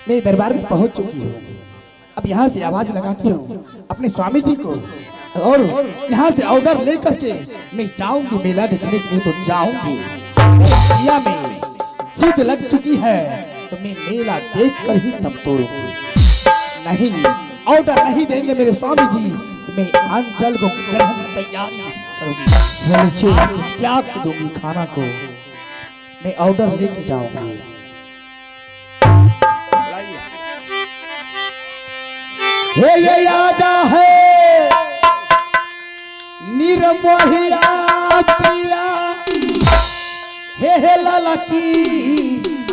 मैं दरबार में पहुंच चुकी हूँ। अब यहाँ से आवाज लगाती हूँ अपने स्वामी जी को और यहाँ से ऑर्डर लेकर के मैं जाऊंगी मेला देखने के लिए। तो जाऊंगी, मेला में जीत लग चुकी है तो मैं मेला देखकर ही तब तोड़ूंगी। नहीं, ऑर्डर नहीं देंगे मेरे स्वामी जी तो मैं अंचल को ग्रहण तैयार करूंगी, त्याग दूंगी खाना को। मैं ऑर्डर लेके जाऊंगी। हे ये आजा है निर्मोहिया पिया, हे लाला की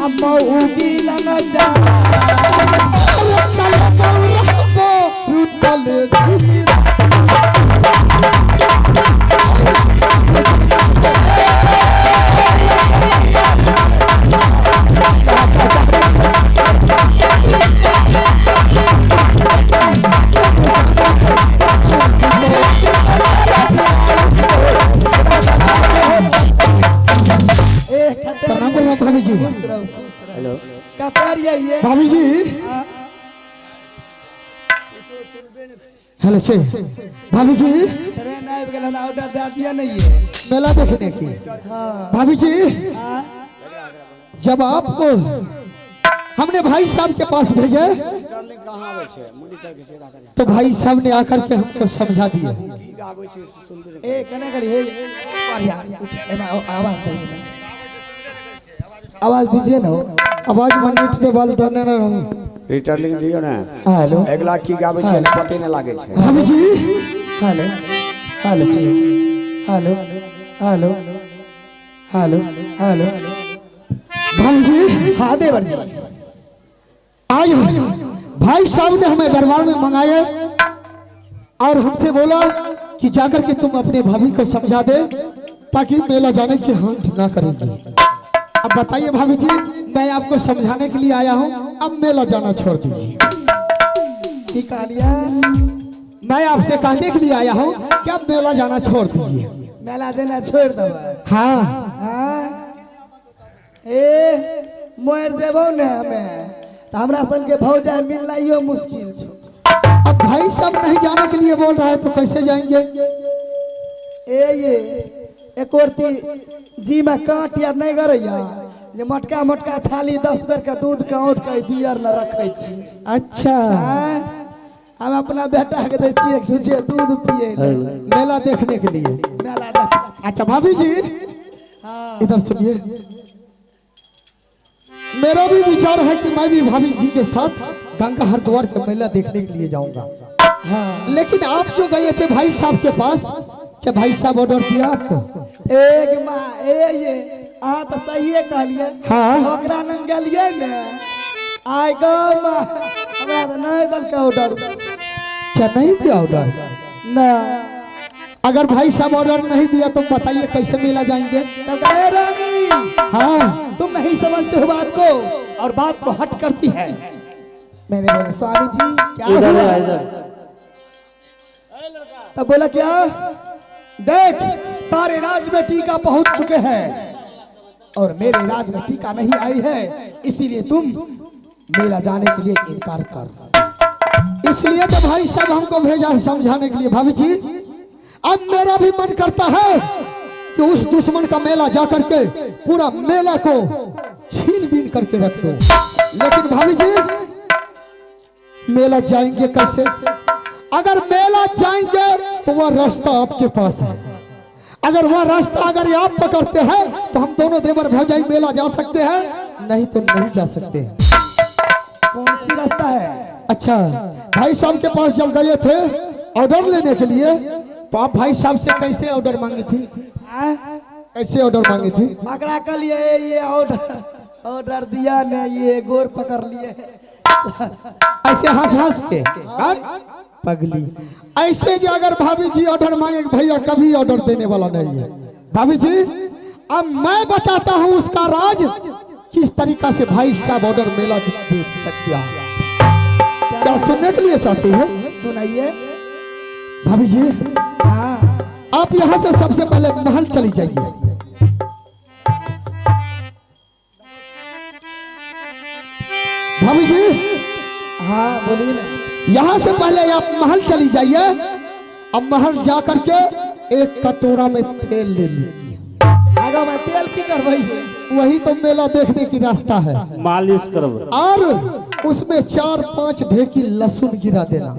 अम्मऊगी लगा जा चल तो रुतल जी भाभी जी। हेलो ये भाभी जी। हेलो से भाभी जी, ट्रेन आ गया, हमने ऑर्डर दे दिया नहीं है मेला देखने की। हाँ भाभी जी, जब आपको हमने भाई साहब के पास भेजे तो भाई साहब ने आकर के हमको समझा दिया। आवाज दीजिए ना, आवाज मंडिट बाल धरने ना रहूं। रिटर्निंग दियो ना। हेलो, अगला की गावे छे पते न लागे छे। भाभी जी, हेलो हेलो जी, हेलो हेलो हेलो हेलो भाभी जी। हाँ देवर जी, आज भाई साहब ने हमें दरबार में मंगाए और हमसे बोला कि जाकर के तुम अपने भाभी को समझा दे ताकि मेला जाने की हाथ ना करेगी। अब बताइए भाभी जी, मैं आपको समझाने के लिए आया हूँ, अब मेला जाना छोड़ दीजिए। ठीक है, मैं आपसे कहने के लिए आया हूँ कि अब मेला जाना छोड़ दीजिए। मेला जाना छोड़ दो। हाँ हाँ, मोर जेबो न हमें तो हमरा सन के भौजाई मिलनाइयो मुश्किल छो। अब भाई सब नहीं जाने के लिए बोल रहा है तो कैसे जाएंगे? ये एक औरती जी में काट या नहीं गरैया, ये मटका मटका छाली 10 बेर का दूध का औट के दियर ला रखे छी। अच्छा, हम अपना बेटा के दे छी एक छुछे दूध पिए मेला देखने के लिए। मेला देख। अच्छा भाभी जी, इधर सुनिए, मेरा भी विचार है कि मैं भी भाभी जी के साथ गंगा हरिद्वार के मेला देखने के लिए जाऊंगा। हाँ, लेकिन आप जो गए थे भाई साहब के पास, क्या भाई साहब ऑर्डर दिया आपको? एक माँ ये तो सही है कहलिए। हाँ, ओकरा नन गेलिए ने आइ गो माँ, हमरा तो नहीं दल के ऑर्डर। क्या नहीं दिया ऑर्डर? ना, अगर भाई साहब ऑर्डर नहीं दिया तो बताइए कैसे मेला जाएंगे? हाँ, तुम नहीं समझते हो बात को और बात को हट करती है। मैंने बोला स्वामी जी क्या हुआ? तब बोला क्या? देख, सारे राज में टीका पहुंच चुके हैं और मेरे राज में टीका नहीं आई है, इसीलिए तुम मेला जाने के लिए इनकार कर। इसलिए तो भाई साहब हमको भेजा है समझाने के लिए। भाभी जी, अब मेरा भी मन करता है कि उस दुश्मन का मेला जाकर के पूरा मेला को छीन बीन करके रख दो, लेकिन भाभी जी मेला जाएंगे कैसे? अगर मेला जाएंगे तो वह रास्ता आपके पास है, अगर वह रास्ता अगर आप पकड़ते हैं तो हम दोनों देवर भौजाई मेला जा सकते हैं, नहीं तो नहीं जा सकते हैं। कौन सी रास्ता है? अच्छा, भाई साहब के पास जब गए थे ऑर्डर लेने के लिए तो आप भाई साहब से कैसे ऑर्डर मांगी थी? कैसे ऑर्डर मांगी थी? पकड़ा कर लिए ये ऑर्डर दिया ने, ये गोर पकड़ लिए ऐसे हंस हंस के। पगली ऐसे जो अगर भाभी जी ऑर्डर मांगे भैया कभी ऑर्डर देने वाला नहीं है। भाभी जी, अब मैं बताता हूँ उसका राज, किस तरीका से भाई साहब ऑर्डर मेला दे सकते हैं। क्या सुनने के लिए चाहते हो? सुनाइए भाभी जी। हाँ, आप यहाँ से सबसे पहले महल चली जाइए। भाभी जी हाँ बोलिए ना। यहाँ से पहले आप महल चली जाइए। अब महल जा करके एक कटोरा में तेल ले लीजिए। आगा मैं तेल की करवाई है। वही तो मेला देखने की रास्ता है। मालिश करब। और उसमें 4-5 ढेकी लहसुन गिरा देना।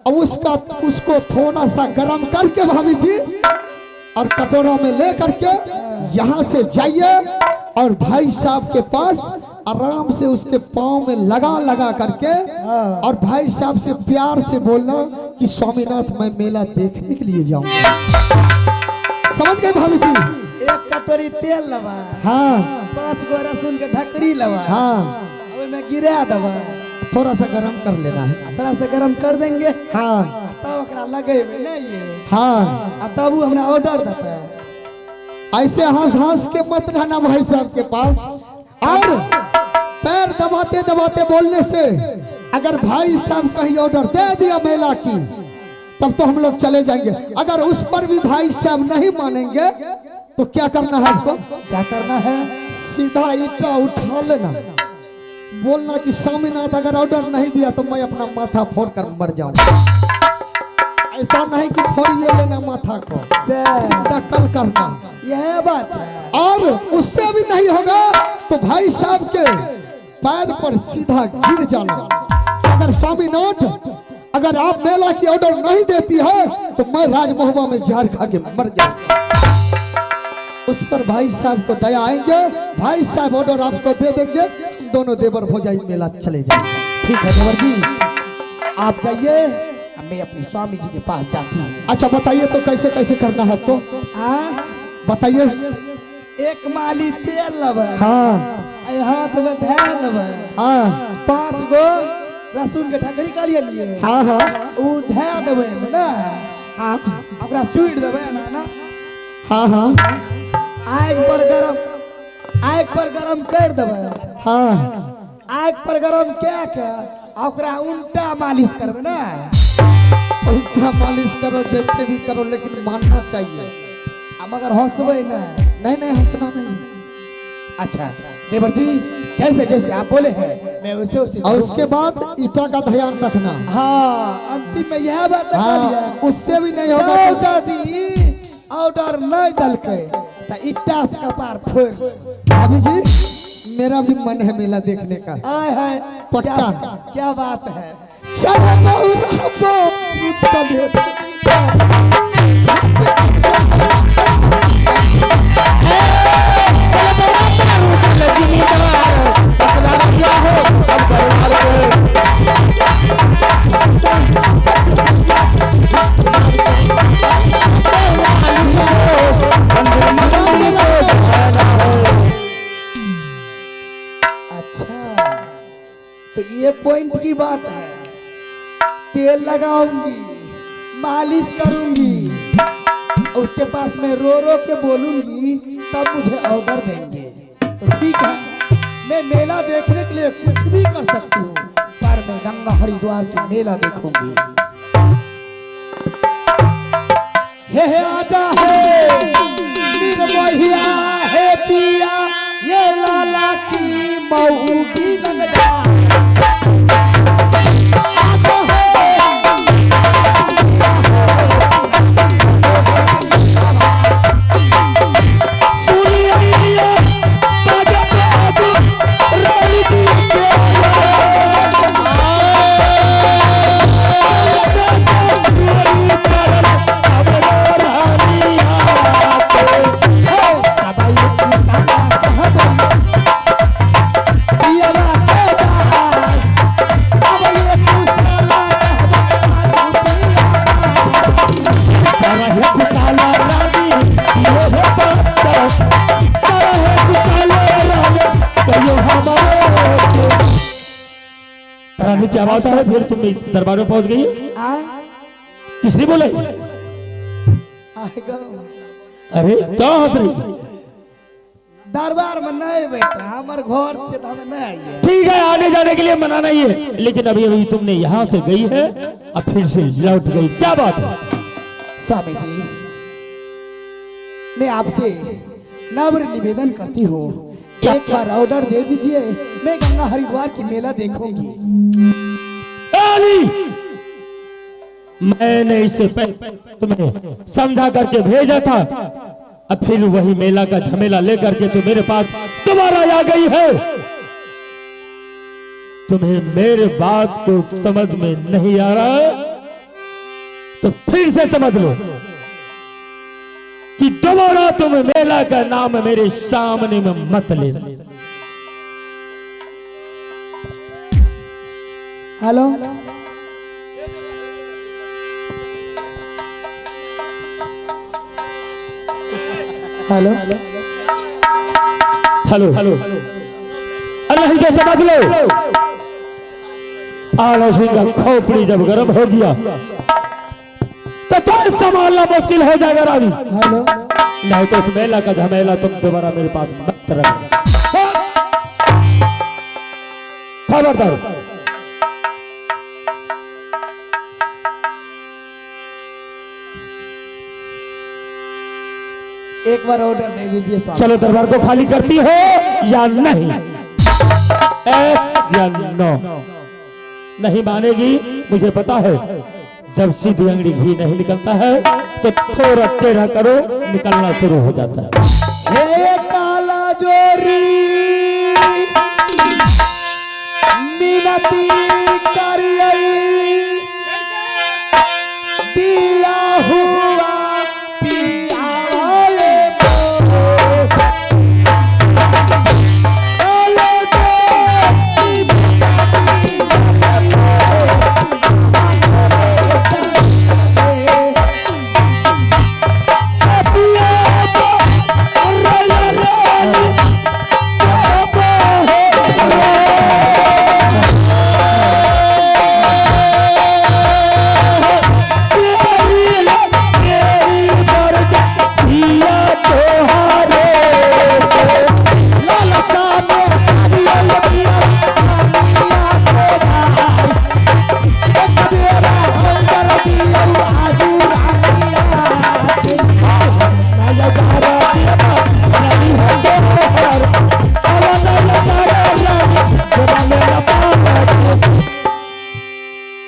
अब उसको थोड़ा सा गरम करके भाभी जी और कटोरा में ले करके यहाँ से जाइए और भाई साहब के पास आराम से उसके पाँव में लगा लगा करके और भाई साहब से प्यार से बोलना कि स्वामीनाथ मैं मेला देखने के लिए जाऊंगा। समझ गए भाभी जी? एक कटोरी तेल लवा, हाँ 5 गो लहसुन के ढकरी लवा, हाँ में गिरा दवा, थोड़ा सा गरम कर लेना है। थोड़ा सा गरम कर देंगे। हाँ तब ओकरा लगे ना ये। हाँ तब वो हमरा ऑर्डर देता है। ऐसे हंस हंस के मत रहना भाई साहब के पास। और पैर दबाते दबाते बोलने से अगर भाई साहब कहीं ऑर्डर दे दिया मेला की तब तो हम लोग चले जाएंगे। अगर उस पर भी भाई साहब नहीं मानेंगे तो क्या करना है आपको? क्या करना है? सीधा ईटा उठा लेना, बोलना कि स्वामीनाथ अगर ऑर्डर नहीं दिया तो मैं अपना माथा फोड़ कर मर जाऊंगा। ऐसा नहीं कि फोड़िए लेना माथा को, नकल करना, यह बात है। और उससे भी नहीं होगा तो भाई साहब के पैर पर सीधा गिर जाना। अगर स्वामीनाथ अगर आप मेला की ऑर्डर नहीं देती है तो मैं राजमहल में जहर खा के मर जाऊंगा। उस पर भाई साहब को दया आएंगे, भाई साहब ऑर्डर आपको दे देंगे, दोनों देवर भौजाई मेला चले जाएंगे। ठीक है देवर जी, आप जाइए, मैं अपनी स्वामी जी के पास जाती हूँ। अच्छा बताइए तो कैसे कैसे करना है आपको? बताइए। एक माली तेल लबा, हाँ हाथ में धैल लबा, हाँ 5 गो लहसुन के ढकरी कर लिए। हाँ हाँ उ धै देबे ना, हाँ ओकरा चूड़ देबे ना। हाँ हाँ आग पर गरम कर देबे। हाँ आग पर गरम क्या के ओकरा उल्टा मालिश करबे ना। उल्टा मालिश करो, जैसे भी करो, लेकिन मानना चाहिए। अब अगर हंसबे ना, नहीं हंसना नहीं। अच्छा देवर जी, जैसे जैसे आप बोले हैं मैं उसे और उसके बाद ईटा का ध्यान रखना। हाँ अंतिम में यह बात हाँ, उससे भी नहीं होगा। जाती ऑर्डर नहीं दल के तो ईटा से कपार फोड़। भाभी जी मेरा भी मन है मेला देखने का। आय है पक्का। क्या बात है। अच्छा तो ये पॉइंट की बात है। तेल लगाऊंगी, मालिश करूंगी, उसके पास में रो के बोलूंगी, तब मुझे ऑर्डर देंगे। तो ठीक है, मैं मेला देखने के लिए कुछ भी कर सकती हूँ, पर मैं गंगा हरिद्वार की मेला देखूंगी। हे आजा है निर्मोहिया है पिया, ये लाला की महू की गंगा। रानी क्या बात है, फिर तुम इस दरबार में पहुंच गई? किसने बोला? अरे क्या हंस रही? दरबार में नहीं बैठा, हमारे घर से तो हमें नहीं आइए। ठीक है, आने जाने के लिए मना नहीं है, लेकिन अभी अभी तुमने यहाँ से गई है, अब फिर से लौट गई, क्या बात है? स्वामी जी मैं आपसे नम्र निवेदन करती हूँ, एक बार ऑर्डर दे दीजिए, मैं गंगा हरिद्वार की मेला देखूंगी। अली, मैंने इससे पहले तुम्हें समझा करके भेजा था, अब फिर वही मेला का झमेला लेकर के तुम मेरे पास दोबारा आ गई है। तुम्हें मेरे बात को समझ में नहीं आ रहा है तो फिर से समझ लो कि दोबारा तुम मेला का नाम मेरे सामने में मत लेना। हेलो, हेलो, हेलो हेलो, नहीं तो समझ लो आलसी का खोपड़ी जब गर्म हो गया तो तुम्हें संभालना मुश्किल हो जाएगा रानी। हेलो, नहीं तो इस मेला का झमेला तुम दोबारा मेरे पास मत रखना, खबरदार। एक बार ऑर्डर दे दीजिए स्वामी। चलो दरबार को खाली करती हो या नहीं? एस या नो? नहीं मानेगी, मुझे पता है। जब सीधी अंगड़ी घी नहीं निकलता है तो थोड़ा टेढ़ा करो, निकलना शुरू हो जाता है। हे काला जोरी मिनती करियई, दिया हुआ पिया वाले को। काला जोरी मिनती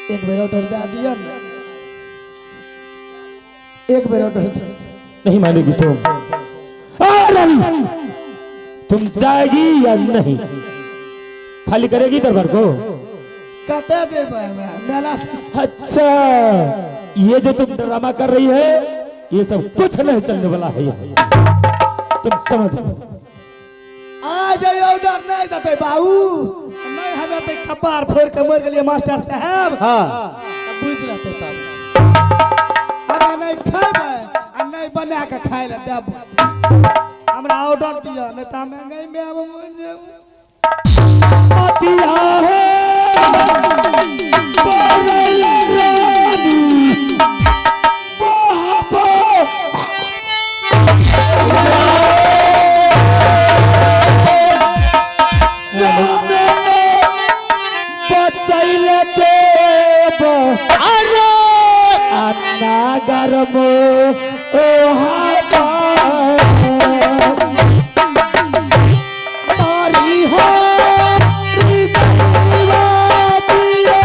एक बेर ऑर्डर दे दिया ना, एक बेर ऑर्डर दे। नहीं मानेगी तुम? रानी, तुम जाएगी या नहीं? खाली करेगी दरबार को? कहते जेबे में मेला। अच्छा, ये जो तुम ड्रामा कर रही है ये सब कुछ नहीं चलने वाला है यहाँ। तुम समझ लो। आज ऑर्डर नहीं देते बाबू, नहीं हमें तो कपार फोड़ के मर गए मास्टर साहब। हाँ, बुझ लेते तब हमें नहीं खाएबे और नहीं बना के खाए ले देब। हमरा ऑर्डर दिया नहीं तो हमें नहीं में अब मर जाब। दिया है बोले रानी, बचैले देव अरे अन्ना गरम तारी हो जीवा पियो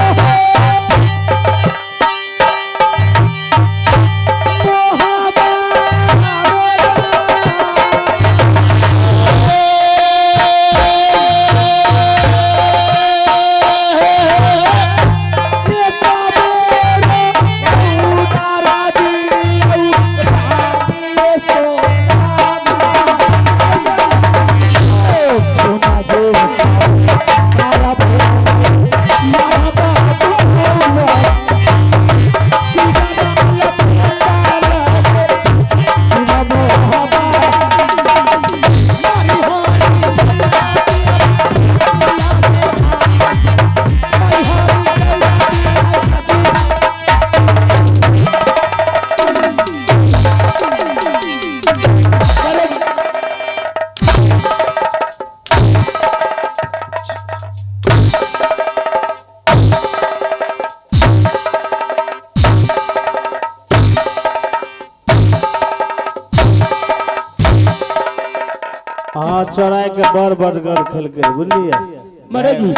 हाथ चौराए के बर बटगर खेल के बुझलिए। मरेगी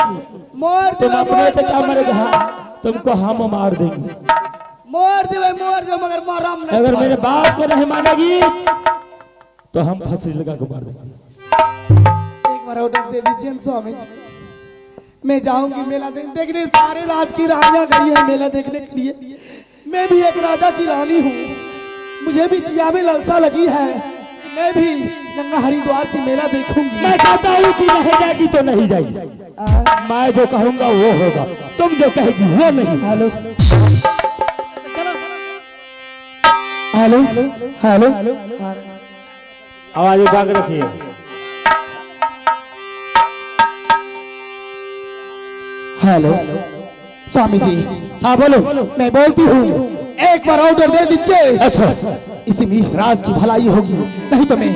मोर तुम देवे, अपने मोर से क्या देवे, मरेगी? हाँ, तुमको हम मार देंगे। मोर देवे मगर मारम नहीं। अगर मेरे बात को नहीं मानेगी तो हम फांसी लगा के मार देंगे। एक बार ऑर्डर दे दीजिए स्वामी जी, मैं जाऊंगी मेला देखने। सारे राज की रानियां गई है मेला देखने के लिए, मैं भी एक राजा की रानी हूँ। मुझे भी जिया में लालसा लगी है, मैं भी गंगा हरिद्वार की मेला देखूंगी। मैं कहता हूँ कि नहीं जाएगी तो नहीं जाएगी, मैं जो कहूंगा वो होगा, तुम जो कहेगी वो नहीं। हेलो हेलो हेलो, आवाज उठा के रखिए। हेलो स्वामी जी। हाँ बोलो। मैं बोलती हूँ, एक बार ऑर्डर दे दीजिए। अच्छा इसी में इस राज की भलाई होगी, नहीं तो मैं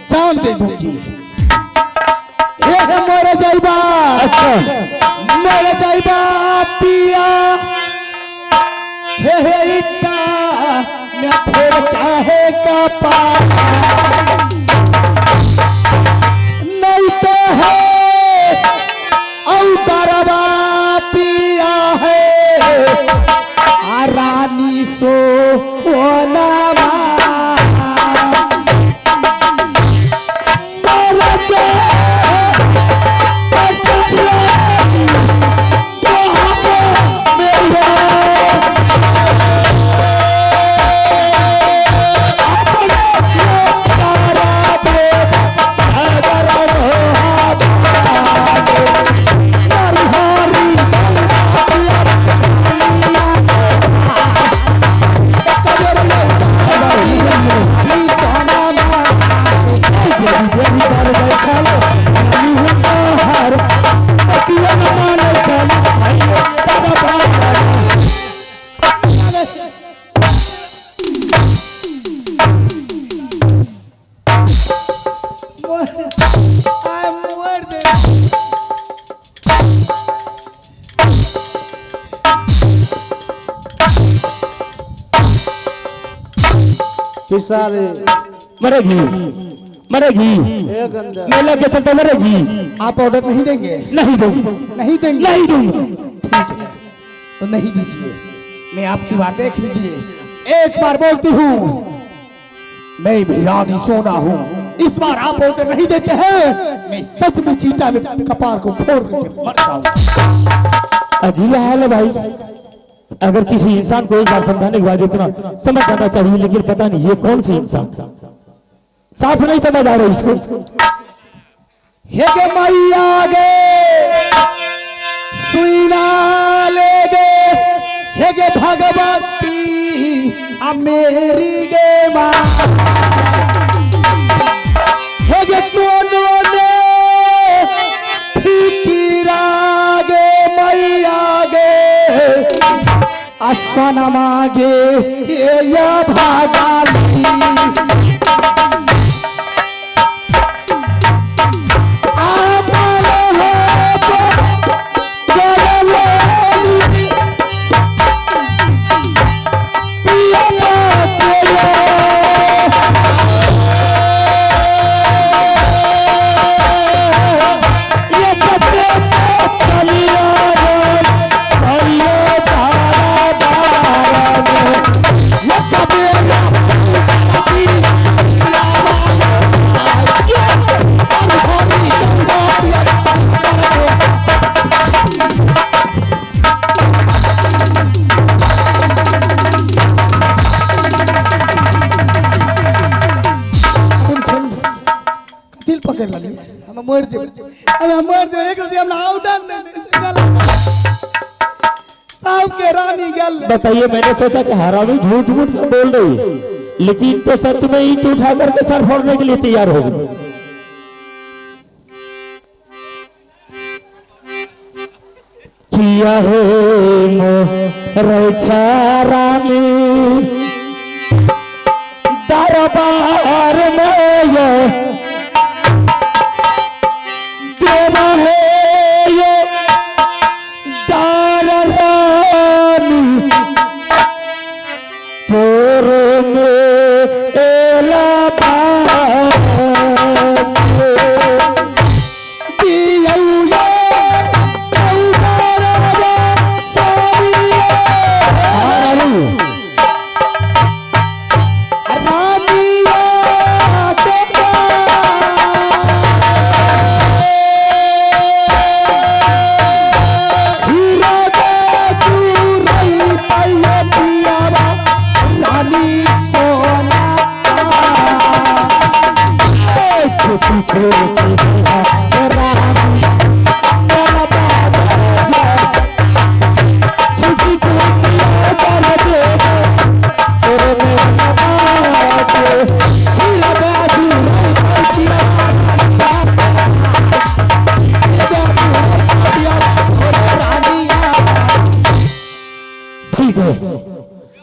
जान दे दूंगी। मोरे जाइबा, अच्छा मोरे जाइबा पिया, हे इट्टा मैं फिर चाहे का पा नहीं तो है औतरवा पिया है रानी सो नामा पिसारे मरेगी मरेगी, एक अंदर मेला के चलते मरेगी। आप ऑर्डर नहीं देंगे? नहीं दूंगा, नहीं देंगे? नहीं दूंगा। ठीक है तो नहीं दीजिए, मैं आपकी बात देख लीजिए। एक बार बोलती हूँ, मैं भी रानी सोना हूँ। इस बार आप ऑर्डर नहीं देते हैं, मैं सचमुच चीता में कपार को फोड़ करके मर जाऊंगा। अजीब हाल है भाई। अगर किसी इंसान को एक बार समझाने के बाद इतना समझ जाना चाहिए, लेकिन पता नहीं ये कौन सी इंसान साफ नहीं समझ आ रही इसको। हे गे मैया गे सुना ले गे, हे गे भगवती मेरी गे माँ, हे गे कोनो ने फिकिरा गे मैया गे आसन मागे या भागाली मर एक के रानी गल। बताइए, मैंने सोचा कि हरामी झूठ झूठ में बोल रही है, लेकिन तो सच में ईंट उठा करके सर फोड़ने के लिए तैयार हो गई। किया है मोर रानी दरबार में ये देवा है ये दार रानी तोर में एला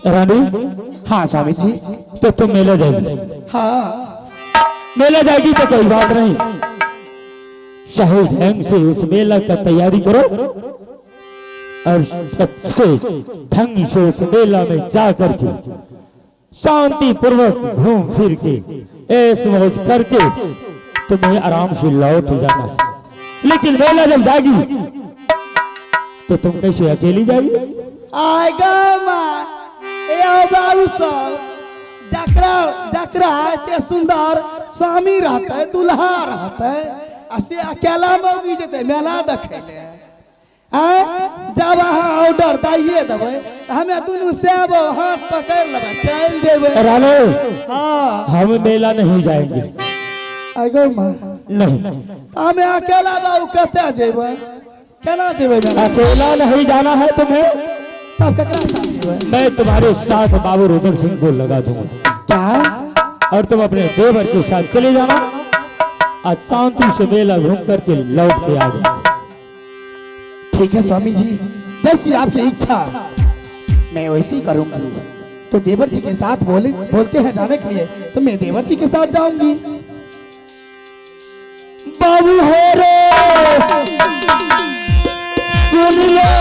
रानी, हाँ स्वामी जी। तो तुम मेला जाएगी? हाँ मेला जाएगी तो कोई बात नहीं, सही ढंग से उस मेला का तैयारी करो और अच्छे ढंग से उस मेला में जा करके शांति पूर्वक घूम फिर के ऐश मौज करके तुम्हें आराम से लौट जाना है। लेकिन मेला जब जाएगी तो तुम कैसे अकेली जाएगी? आएगा माँ ए बाबू सब जकरा जकरा ते सुंदर स्वामी रहता है, दुल्हा रहता है, असे अकेला मौगी जते मेला देखे ले जब अहाँ ऑर्डर दिए देवे हमें दुनू से हाथ पकड़ लेबे चल देवे। रानो, हाँ हम मेला नहीं जाएंगे। आएगा माँ नहीं, हमें अकेला बाबू कहते जेबे, केना जेबे मेला? अकेला नहीं जाना है तुम्हें, तब ककरा साथ जेबे? मैं तुम्हारे साथ बाबू रुद्र सिंह को लगा दूंगा क्या? और तुम अपने देवर के साथ चले जाना। आज शांति से मेला घूम करके लौट के आ जाए। ठीक है स्वामी जी, जैसी आपकी इच्छा मैं वैसी करूंगी। तो देवर जी के साथ बोलते हैं जाने के लिए, तो मैं देवर जी के साथ जाऊंगी। बाबू हो रे सुन लो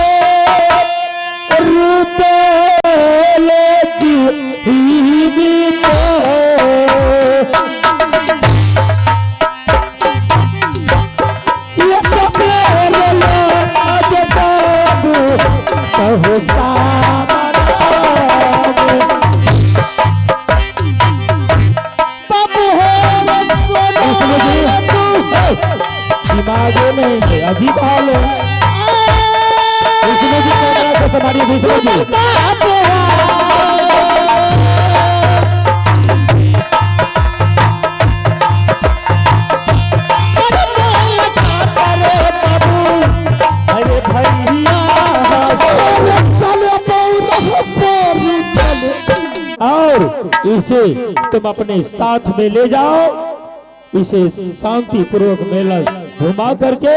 रूपेले जीवित ये सपेरे लो आज बाबू कहो दिमागे में अजीब हाल है। इसमें भी कैमरा से हमारी दूसरे की अरे भैया और इसे तुम अपने साथ में ले जाओ, इसे शांति पूर्वक मेला घुमा करके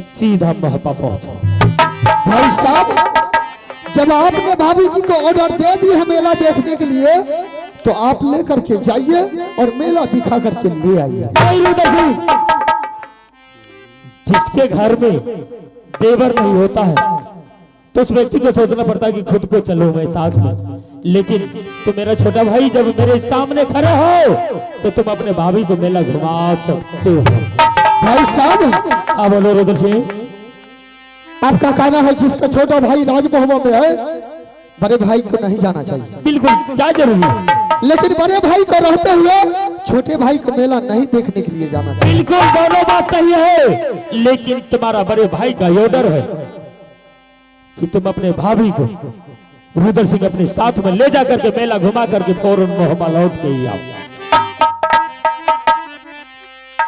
सीधा महपा पहुंचो। भाई साहब, जब आपने भाभी जी को ऑर्डर दे दी है मेला देखने के लिए, तो आप लेकर के जाइए और मेला दिखा करके ले आइए। जिसके घर में देवर नहीं होता है तो उस व्यक्ति को सोचना पड़ता है कि खुद को चलो मैं साथ में, लेकिन तुम मेरा छोटा भाई जब मेरे सामने खड़े हो तो तुम अपने भाभी को मेला घुमा सकते हो। भाई साहब, हाँ बोलो रुद्र सिंह। आपका कहना है जिसका छोटा भाई राजमहल में है, बड़े भाई को नहीं जाना चाहिए। बिल्कुल, क्या जरूरी है? लेकिन बड़े भाई को रहते हुए छोटे भाई को मेला नहीं देखने के लिए जाना चाहिए। बिल्कुल, दोनों बात सही है, लेकिन तुम्हारा बड़े भाई का ऑर्डर है कि तुम अपने भाभी को रुद्र सिंह अपने साथ में ले जा करके मेला घुमा करके फौरन मोहब्बा लौट के ही आओ।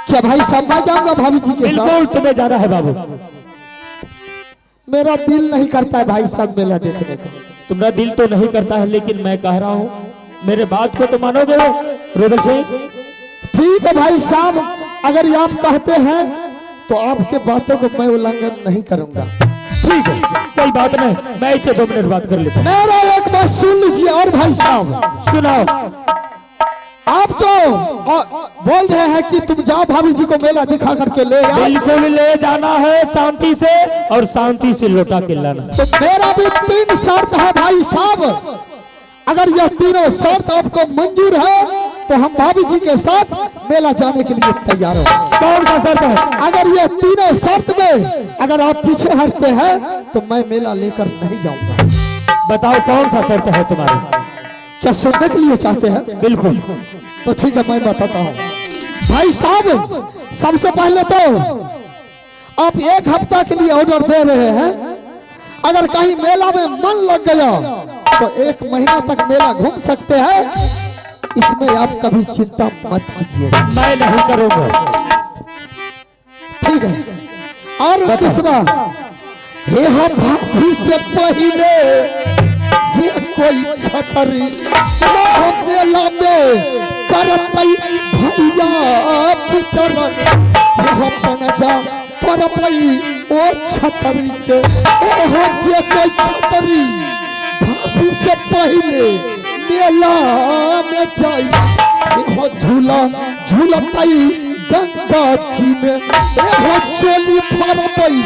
क्या भाई साहब मैं जाऊंगा भाभी जी के साथ? बिल्कुल तुम्हें जाना है बाबू। मेरा दिल नहीं करता है भाई साहब मेला देखने का। तुम्हारा दिल तो नहीं करता है, लेकिन मैं कह रहा हूँ मेरे बात को तो मानोगे रुद्र सिंह? ठीक है भाई साहब, अगर आप कहते हैं तो आपके बातों को मैं उल्लंघन नहीं करूंगा। ठीक है, कोई बात नहीं, मैं इसे 2 मिनट बात कर लेता हूँ। मेरा एक बात सुन लीजिए। और भाई साहब सुनाओ। आप जो बोल रहे हैं कि तुम जाओ भाभी जी को मेला दिखा करके ले आओ, बिल्कुल ले जाना है शांति से, और शांति से लौटा के लाना। तो मेरा भी 3 शर्त है भाई साहब। अगर यह तीनों शर्त आपको मंजूर है तो हम भाभी जी के साथ मेला जाने के लिए तैयार हो। कौन सा शर्त है? अगर ये तीनों शर्त में अगर आप पीछे हटते हैं तो मैं मेला लेकर नहीं जाऊंगा। बताओ कौन सा शर्त है तुम्हारी? क्या सुनने के लिए चाहते हैं? बिल्कुल। तो ठीक है, मैं बताता हूँ भाई साहब। सबसे पहले तो आप 1 हफ्ता के लिए ऑर्डर दे रहे हैं। अगर कहीं मेला में मन लग गया तो 1 महीना तक मेला घूम सकते हैं। इसमें आप कभी चिंता मत कीजिएगा। मैं नहीं करूंगा। ठीक है। और दूसरा, हे हम भाभी से पहले जे कोई छतरी मेला में करतई भैया पुचरन, अपन जा करपई ओ छतरी के। ए हो जे कोई छतरी भाभी से पहले मेला में जाई हो झूला झूलतई गंगा जी में हो चोली फरबई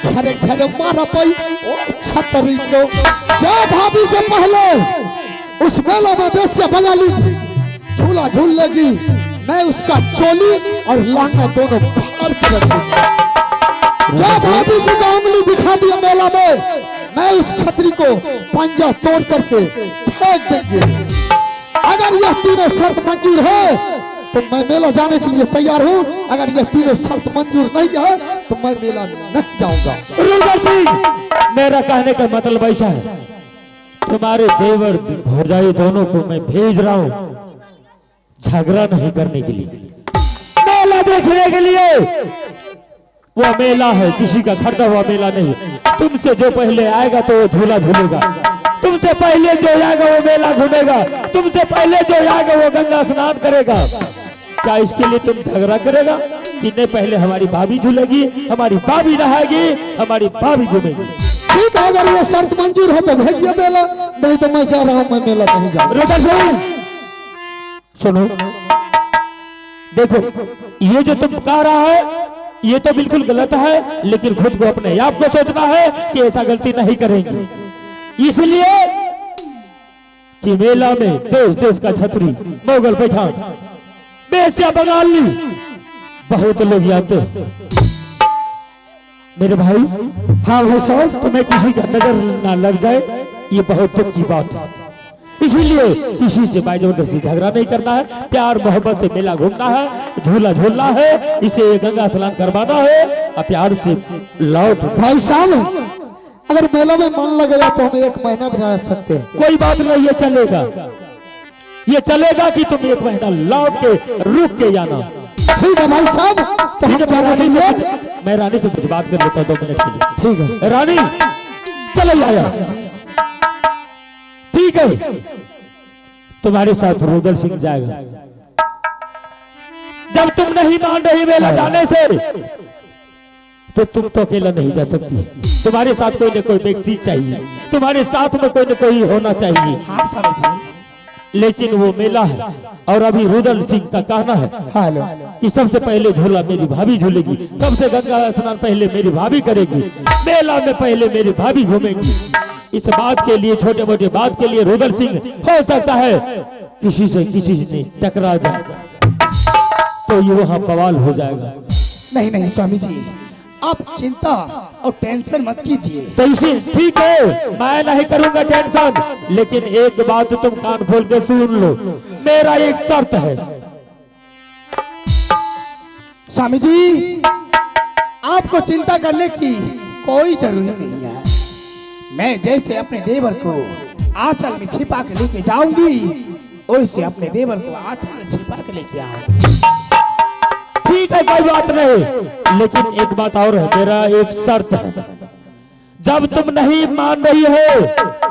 घरे घरे मारबई ओ छतरी को जा भाभी से पहले उस मेला में बेस्या बना ली झूला झूल लेगी मैं उसका चोली और लांगा दोनों फाड़ के रखूंगा जब भाभी जी का उंगली दिखा दिया मेला में मैं उस छतरी को पंजा तोड़ करके फेंक देंगे अगर यह तीनों शर्त मंजूर है तो मैं मेला जाने के लिए तैयार हूँ अगर यह तीनों शर्त मंजूर नहीं है तो मैं मेला नहीं जाऊंगा। रुद्र सिंह मेरा कहने का मतलब ऐसा है तुम्हारे देवर भौजाई दोनों को मैं भेज रहा हूँ झगड़ा नहीं करने के लिए मेला देखने के लिए। वो मेला है किसी का खरीदा हुआ मेला नहीं। तुमसे जो पहले आएगा तो वो झूला झूलेगा, तुमसे पहले जो आएगा वो मेला घूमेगा, तुमसे पहले जो आएगा वो गंगा स्नान करेगा। क्या इसके लिए तुम झगड़ा करेगा कि नहीं? पहले हमारी भाभी झूलेगी, हमारी भाभी नहाएगी, हमारी भाभी घूमेगी। ठीक है अगर ये शर्त मंजूर है तो भेजिए मेला, नहीं तो मैं जा रहा हूँ, मैं मेला नहीं जाऊंगा। रुद्र सिंह सुनो, देखो ये जो तुम कह रहा है ये तो बिल्कुल गलत है, लेकिन खुद को अपने आप को सोचना है कि ऐसा गलती नहीं करेंगे। इसलिए कि मेला में देश देश का छतरी, मुगल पठान, बेस्या बंगाली बहुत लोग आते हैं। मेरे भाई, हाँ भाई साहब, तुम्हें किसी का नजर ना लग जाए ये बहुत दुख की बात है। इसीलिए किसी से भाई जबरदस्ती झगड़ा नहीं करना है, प्यार मोहब्बत से मेला घूमना है, झूला झूलना है, इसे गंगा स्नान करवाना है और प्यार से लौट। भाई साहब अगर मेला में मन लगेगा तो हम 1 महीना भी रह सकते हैं। कोई बात नहीं, ये चलेगा, ये चलेगा कि तुम 1 महीना लौट के रुक के जाना। ठीक है भाई साहब, तो हम मैं रानी से कुछ बात कर लेता हूँ 2 मिनट के लिए। ठीक है रानी चलो आया। ठीक है तुम्हारे साथ रुद्र सिंह जाएगा। जब तुम नहीं मान रही मेला जाने से तो तुम तो अकेला नहीं जा सकती, तुम्हारे साथ कोई न कोई व्यक्ति चाहिए, तुम्हारे साथ में कोई न कोई होना चाहिए। हाँ स्वामी जी। लेकिन वो मेला है और अभी रुद्र सिंह का कहना है हेलो कि सबसे पहले झूला मेरी भाभी झूलेगी, सबसे गंगा स्नान पहले मेरी भाभी करेगी, मेला में पहले मेरी भाभी घूमेगी। इस बात के लिए, छोटे मोटे बात के लिए रुद्र सिंह हो सकता है किसी से टकरा जाए तो ये वहां बवाल हो जाएगा। नहीं नहीं स्वामी जी, आप चिंता और टेंशन मत कीजिए। तो इसी ठीक है, मैं नहीं करूंगा टेंशन, लेकिन एक बात तुम कान खोल के सुन लो, मेरा एक शर्त है। स्वामी जी आपको चिंता करने की कोई जरूरत नहीं है। मैं जैसे अपने देवर को आंचल में छिपा के लेके जाऊंगी, वैसे अपने देवर को आंचल में छिपा के लेके आऊंगी। ठीक है कोई बात नहीं, लेकिन एक बात और है, मेरा एक शर्त है। जब तुम नहीं मान रही हो